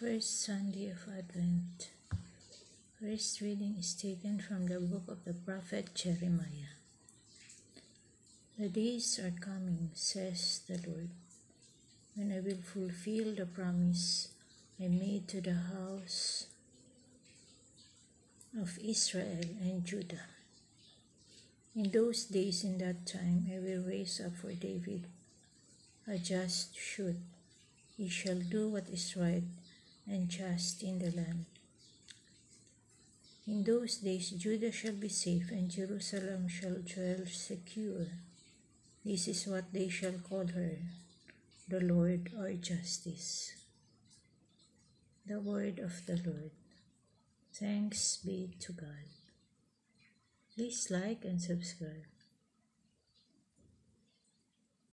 First Sunday of Advent. First reading is taken from the book of the prophet Jeremiah. The days are coming, says the Lord, when I will fulfill the promise I made to the house of Israel and Judah. In those days, in that time, I will raise up for David a just shoot. He shall do what is right and just in the land. In those days Judah shall be safe, and Jerusalem shall dwell secure. This is what they shall call her, the Lord our justice. The word of the Lord. Thanks be to God. Please like and subscribe.